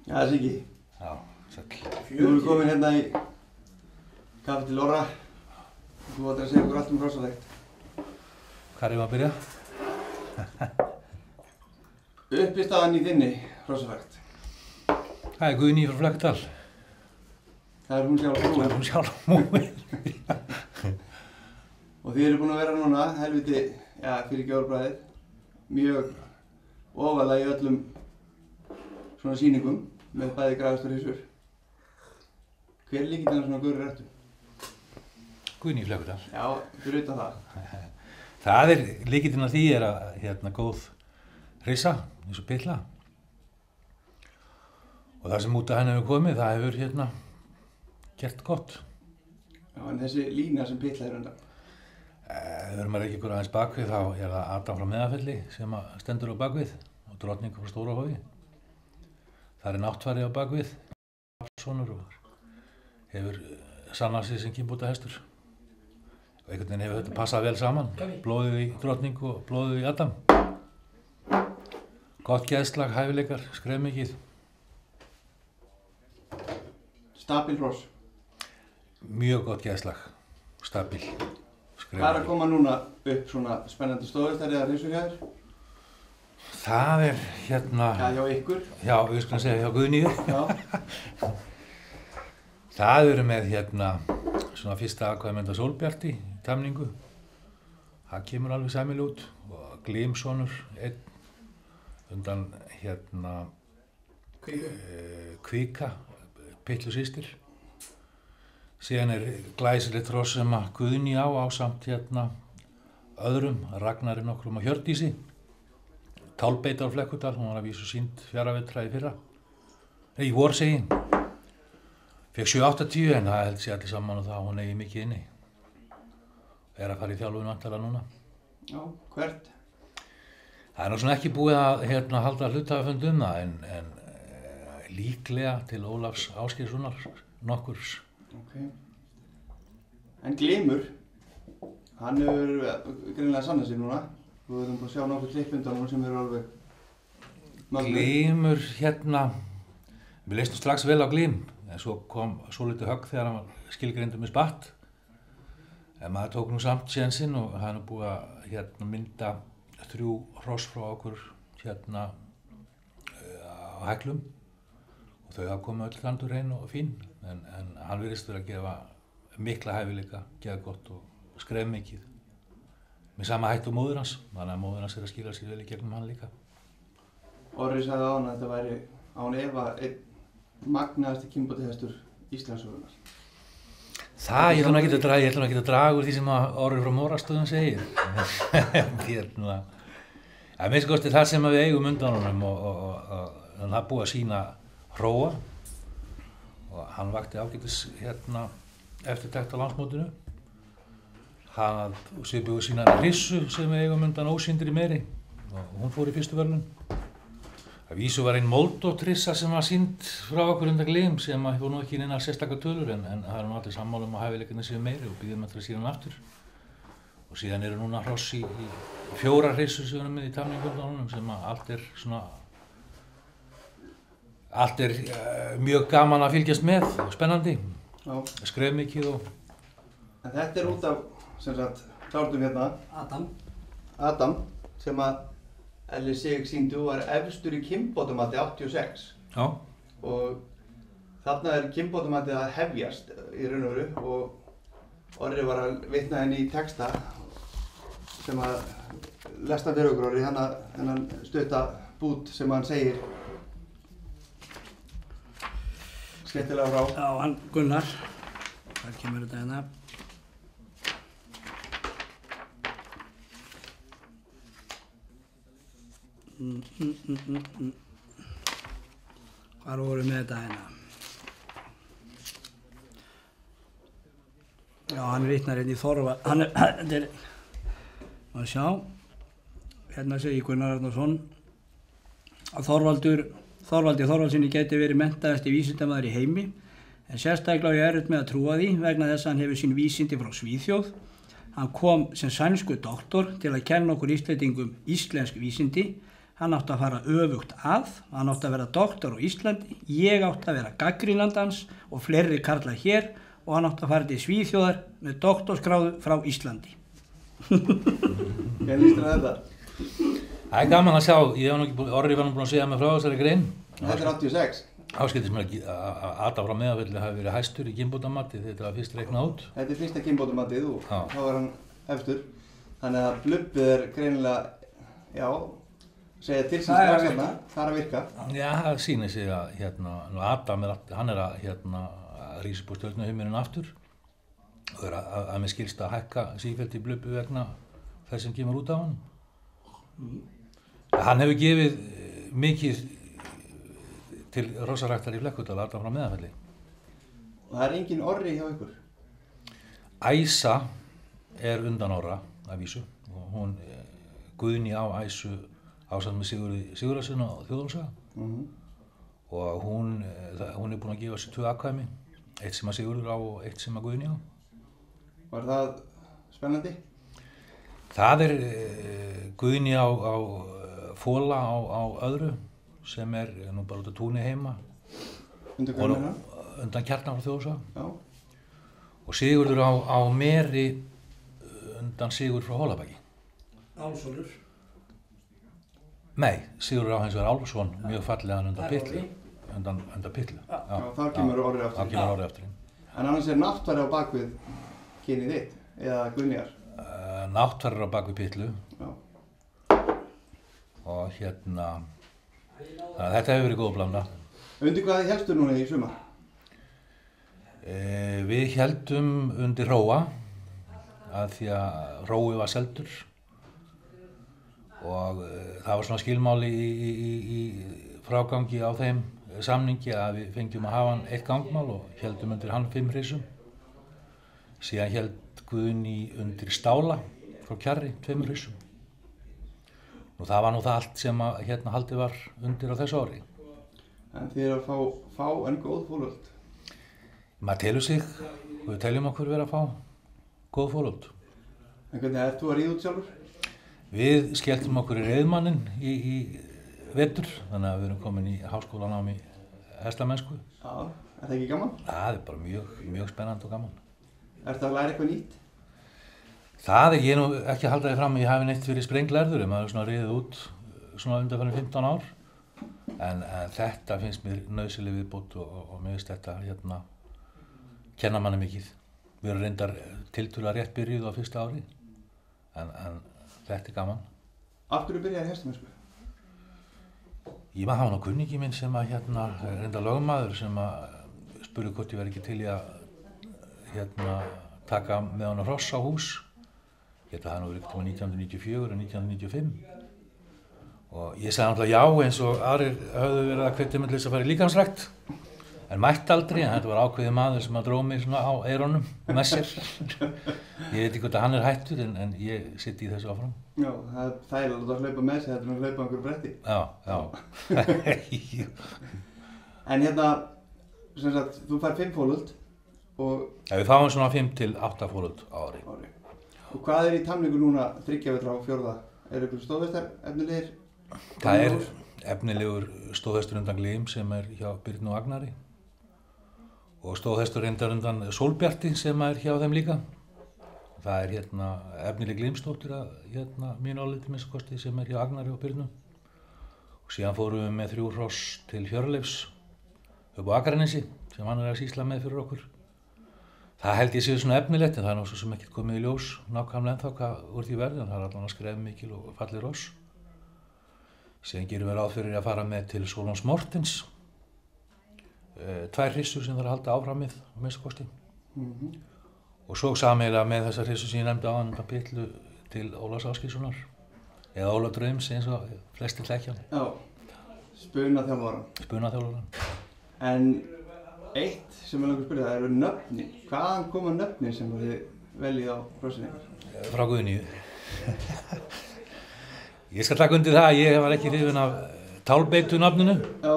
Já, það sé ekki. Já, sæll. Nú erum við komin hérna í kaffi til Orra. Þú ætlar að segja okkur allt hrossalegt. Hvar erum við að byrja? Uppistaðan í þinni hrossafrækt. Það Guðný frá Flekkudal. Það hún sjálf múin. Það hún sjálf múin. Og þið eru búin að vera núna, helviti, já, fyrir gjörbragðið, mjög ofalega í öllum svona sýningum með bæði grafist og hrissur. Hver er lykillinn svona góður rættu? Guðný Flekkudal. Já, fyrir utan það. Það lykillinn að því að góð hrissa, eins og pitla. Og það sem út af henni hefur komið, það hefur gert gott. Já, en þessi lína sem pitla er undan. Þegar maður ekki ykkur aðeins bakvið, þá það Adam frá Meðafelli sem stendur á bakvið og Drottning frá Stórahofi. Það náttfari á bakvið, sonur og hefur sannað sig sem kynbótahestur. Og einhvern veginn hefur þetta passað vel saman, blóðið í Drottning og blóðið í Adam. Gott geðslag, hæfileikar, skrefmikið. Stabil hross. Mjög gott geðslag, stabil. Hvað er að koma núna upp svona spennandi stóristæri eða hryssur hjá þér? Það Já, hjá ykkur. Já, við skulum segja hjá Guðnýju. Já. Það eru með svona fyrsta aðkvæðmynda Sólbjarti í tamningu. Það kemur alveg sæmilega út. Og Glimsonur, einn undan Kvika, Pitlu systir. Síðan glæsilegt hross sem Guðný á ásamt öðrum, Ragnari nokkrum og Hjördísi. Tálbeitar á Flekkudal, hún var að vísu sýnd fjaravetra í fyrra. Í vor segi. Fekk 7-8-10 en það held sér allir saman og það hún eigi mikið inni. Er að fara í þjálfun vantarlega núna. Já, hvert? Það nú svona ekki búið að halda hluthafafund það en líklega til Ólafs Ásgeirssonar nokkurs. Ok. En Glimur, hann hefur greinilega sannað sig núna. Þú erum búin að sjá nokkuð klipp undan hún sem eru alveg mögnuð. Glimur við leistum strax vel á Glim, en svo kom svolítið högg þegar hann var skilgreindur með spatt. En maður tók nú samt sénsinn og hann er búið að mynda 3 hross frá okkur á Heklum. Og þau hafa komið öll gandur hrein og fín, en hann virðist verið að gefa mikla hæfileika, gefa gott og skref mikið. Með sama hætt og móður hans, þannig að móður hans að skila sér vel í gegnum hann líka. Orri sagði á hann að þetta væri án efa einn magnaðasti kynbótahestur Íslandssögunnar. Það, ég ætla ekki að draga úr því sem Orri frá Mórastöðum segir. Að minnst kosti það sem við eigum undan honum og hann er búið að sýna hróa og hann vakti ágætis eftirtekt á landsmótinu. Hann svipuðu sína hrissu sem við eigum undan ósýndri meiri og hún fór í fyrstu verðlaun. Að vísu var einn Moldótt-hrissa sem var sýnd frá okkur undan Glim sem hefur nú ekki neina sérstakar tölur en það er nú allir sammála að hæfileikarnir séu meiri og býðum eftir að sína hann aftur. Og síðan eru núna hross í 4 hrissur sem við erum með í tamningu undan honum sem allt er mjög gaman að fylgjast með, spennandi, skref mikið og... En þetta er út af, sem sagt, klárdum Adam, sem að Elli Sig sýndu var efstur í kynbótamati 86. Já. Og þarna er kynbótamatið að hefjast í raun og veru og Orri var að vitna henni í texta sem að lesta fyrir okkur Orri, þennan stutta bút sem hann segir skemmtilega frá. Já, hann Gunnar. Þar kemur þetta hérna. Hvar voru með þetta hérna? Já, hann vitnar hérna í Þorvald. Þetta er... Má sjá. Hérna segir Gunnar Arnarsson að Þorvaldi Þorvaldsinni gæti verið menntaðasti vísindamaður í heimi en sérstaklega ég erfitt með að trúa því vegna þess að hann hefur sín vísindi frá Svíþjóð. Hann kom sem sænskur doktor til að kenna okkur Íslendingum íslensk vísindi hann átti að fara öfugt hann átti að vera doktor á Íslandi, ég átti að vera gagnrýnandans og fleiri karlar hér og hann átti að fara til Svíþjóðar með doktorsgráðu frá Íslandi. Hvernig líst þér á þetta? Það er gaman að sjá, ég hef nú ekki Orri var nú búinn að segja mig frá þessari grein. Þetta er 86. Áskildist mér að Adam frá Meðalfelli hafi verið hæstur í kynbótamati, þetta var fyrst reiknað út. Þetta er fyrsta kynbótamatið og Já. þá var hann efstur. Þannig að blubbið er greinilega, já, segja til síns strax hérna, það er að virka. Já, það sýnir sig að Adam hann er að rísa upp úr stjörnuhimminum aftur og er að mér skilst að hækka sífellt í blubbu vegna þess sem kemur út á hann. Hann hefur gefið mikið til hrossaræktar í Flekkudal, Adam frá Meðalfelli. Og það er engin Orri hjá ykkur? Æsa er undan Orra að vísu og hún Guðný á Æsu ásamt með Sigurði Sigurðarson og Þjóðólfssaga og hún er búin að gefa sér 2 atkvæmi, eitt sem að Sigurður á og eitt sem að Guðný á. Var það spennandi? Það er Guðný á Fóla á öðru sem er nú bara út á túni heima Undir hvernig hérna? undan Kjartan frá Þjóðólfssaga Já. og Sigurður á Meri undan Sigurð frá Hólabæki. Álfsson. Nei, Sigurður á hins vegar Álfsson, mjög fallegan undan Pyttlu. Undan Pyttlu. Já, þar kemur Orri aftur. Þar kemur Orri aftur inn. En annars er Náttfari á bakvið kynið þitt, eða Guðnýjar? Náttfari á bakvið Pyttlu Já. og þannig að þetta hefur verið góð blanda. Undir hvað þið hélstu núna í sumar? Við héldum undir Hróa að því að Hrói var seldur og það var svona skilmáli í frágangi á þeim samningi að við fengjum að hafa hann 1 gangmál og héldum undir hann 5 hryssum. Síðan héld Guðný undir Stála frá Kjarri 2 hryssum. Og það var nú það allt sem að haldið var undir á þessu ári. En þið eru að fá en góð fólöld? Maður telur sig, við teljum okkur vera að fá góð fólöld. En hvernig ert þú að ríða út sjálfur? Við skelltum okkur í reiðmanninn í vetur, þannig að við erum komin í háskólanám í hestamennsku. Já, er það ekki gaman? Það er bara mjög spennandi og gaman. Ertu að læra eitthvað nýtt? Það er ég nú ekki að halda því fram að ég hafi neitt fyrir sprenglærður, maður er svona riðið út svona undanfarin 15 ár. En þetta finnst mér nauðsynleg viðbót og mér finnst þetta kenna manni mikið. Við erum reyndar tiltölulega rétt byrjuð á fyrsta ári, en þetta er gaman. Af hverju byrjaði hestamennsku? Ég maður hafa nú kunningi minn sem að reyndar lögmaður sem að spurði hvort ég væri ekki til í að taka með hann hross á hús. Það nú verið ekkert 1994 og 1995 og ég sagði náttúrulega já eins og aðrir höfðu verið að hvetja mig til þess að fara í líkamsrækt en mætti aldrei, en þetta var ákveðið maður sem að dró mig svona á eyrunum með sér. Ég veit ekki hvort að hann er hættur en ég sitt í þessu áfram. Já, það er þægilegt að hlaupa með sig þetta en að hlaupa einhverju bretti. Já. En sem sagt, þú fær 5 fólöld og... Já, við fáum svona 5 til 8 fólöld á ári. Og hvað er í tamningu núna 3 vetra á 4? Er ykkur stóðhestar efnilegir? Það er efnilegur stóðhestur undan Glím sem er hjá Birnu og Agnari og stóðhestur reyndar undan Sólbjarti sem er hjá þeim líka. Það er efnileg Glímsdóttir að mín áliti minnsta kosti sem er hjá Agnari og Birnu. Og síðan fórum við með 3 hross til Hjörleifs upp á Akranesi sem hann er að sýsla með fyrir okkur. Það held ég séu svona efnilegt en það er nú svo sem ekkert komið í ljós nákvæmlega ennþá hvað úr því verði en það er allan að skref mikil og falleg hross. Síðan gerum við ráð fyrir að fara með til Solons Mortens 2 hryssur sem það er að halda áfram með á minnsta kosti. Og svo sameiginlega með þessar hryssur sem ég nefndi á undan Pyttlu til Ólafs Ásgeirssonar eða Ólaf Draums eins og flestir þekkja hann. Já, spunaþjálfaran. Spunaþjálfaran. En eitt sem ég langar að spyrja það eru nöfnin. Hvaðan koma nöfnin sem þið veljið á hrossinni? Frá Guðnýju. Ég skal taka undir það að ég var ekki hrifinn af Tálbeitu nafninu. Já.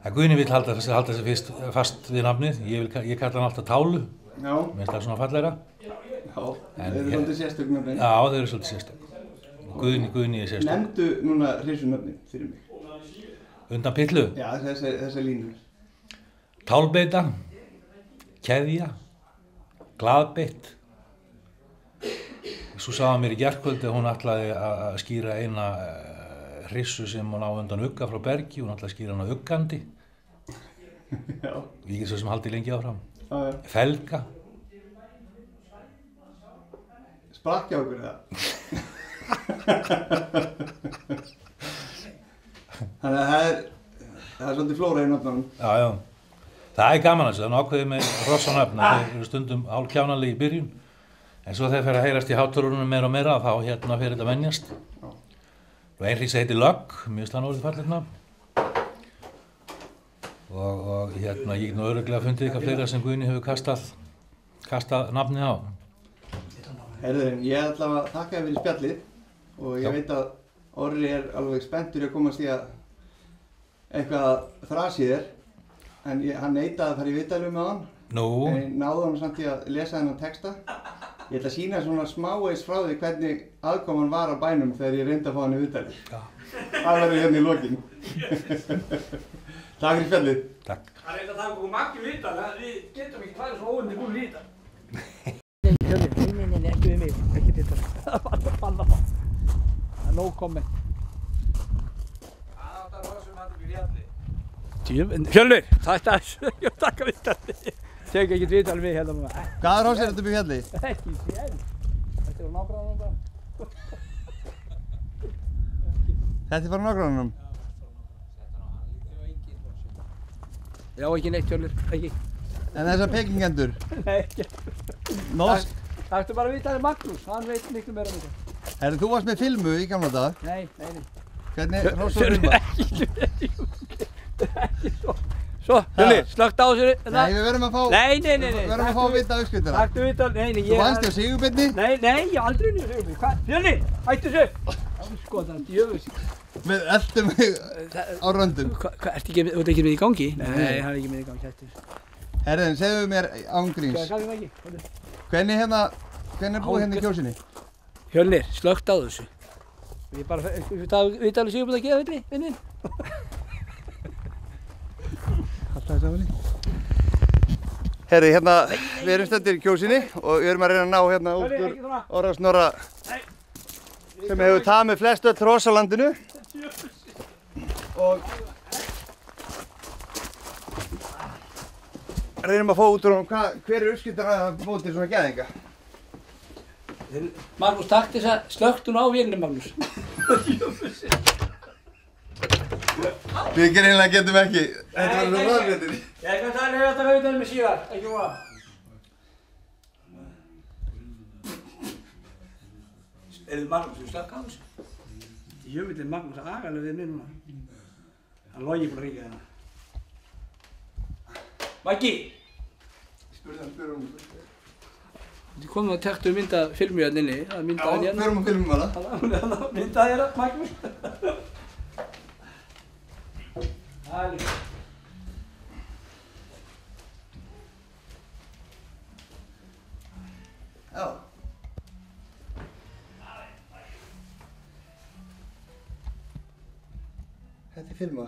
En Guðný vill halda sig fast við nafnið. Ég kalla hann alltaf Tálu. Já. Mér finnst það svona fallegra. Já, þeir eru svolítið sérstök nöfnin. Já, þeir eru svolítið sérstök. Guðni er sérstök. Nefndu núna hryssurnöfnin fyrir mig. Undan pillu. Já, þessar línur. Tálbeita, keðja, glaðbeitt. Svo sagði mér í gærkvöldi að hún ætlaði að skýra eina hryssu sem hún á undan ugga frá bergi, hún ætlaði að skýra hana uggandi. Já. Ég get svo sem haldi lengi áfram. Já. Felga. Sprakk hjá okkur það. Þannig að það er svolítið flóra í nöfnunum. Já. Það er gaman þessu, þannig ákveðið með hrossanöfn að þeir eru stundum hálfkjánalegi í byrjun. En svo þegar þeir að heyrast í háttorunum meira og meira þá fyrir þetta venjast. Og ein hrissa heitir Lögg, mjög slann fallegt nafn. Og ég get nú örugglega fundið eitthvað fleira sem Guðni hefur kastað nafni á. Herðurinn, ég ætla að þakka þér fyrir spjallið og ég veit að Orri er alveg spenntur að komast í að eitthvað þrasi þér. En hann neitaði að fara í viðtælu með hann. Nú? En ég náði hann samt í að lesa þennan texta. Ég ætla að sýna svona smávegis frá því hvernig aðkoman var á bænum þegar ég reyndi að fá hann í viðtælu. Já. Það verður hérna í lokin. Takk fyrir spjallið. Takk. Það er eitthvað okkur makki viðtal, við getum ekki farið svo óundi búin viðtal. Nei, ekki við mig, ekki viðtal. Það var að banna það. Það er nóg komment. Hvað átt að rosa upp í fjalli? Fjölnir, þetta er ég takka viðtalið. Tök ekki viðtalið mig hérna núna. Hvaða hrós er þetta upp í fjalli? Ekki sér. Þetta er á nágrannunum bara. Þetta er bara nágrannunum? Já, ekki neitt Fjölnir, ekki. En þessar pekingendur? Nei, ekki. Norsk? Það ertu bara að viðtalið Magnús, hann veit miklu meira þetta. Herru, þú varst með filmu í gamla daga? Nei. Hvernig hrós var filma? Ekki svo, Fjölnir, slögt á þessu. Nei, við verðum að fá... Nei. Við verðum að fá að vita uppskriftina. Taktu viðtal, nei, ég... Þú vannst hjá Sigurbirni? Nei, ég aldrei unnið Sigurbirni. Hvað? Fjölnir, hættu þessu! Sko, það er djöfus. Við eltum mig á röndum. Hvað, ertu ekki með í gangi? Nei, hann er ekki með í gangi, hættu þessu. Herðin, segðu mér ángríns. Hvernig er búið hérna í kjósinni? Fjölnir, slögt á þessu. Ég bara, viðtalið Sigurbirni að geða þetta, vinnin. Alltaf saman í. Herri, hérna, við erum stöndir í kjósinni og við erum að reyna að ná hérna út úr Orra Snorra sem hefur tamið flest öll hrós á landinu. Og reynum að fá út úr honum hver er uppskriftin að móti svona gæðinga. Magnús, takk þess að slögt hún á vélinni, Magnús. Við greinlega getum ekki. Þetta var svo ráðfréttir. Ég kann tala um þetta viðtalið með síðar, ekki voða. Magnús, þú slökk á þessu? Jöfnvillið Magnús agalega við mig núna. Hann logi búin að ríkja þarna. Maggi! Spurðu hann. Þið komum að tektu mynda filmu hérna inni. Já, förum að filmum hana. Hann myndaði hérna, Magnús. Það er líka. Já. Þetta er filma.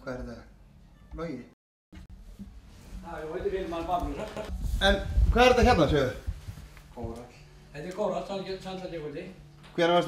Hvað er þetta? Logi? Það er hóttir filman Magnús. En hvað er þetta hérna, segðu? Kórall. Þetta er kórall, sannlega ég vildi. Hvenær varstu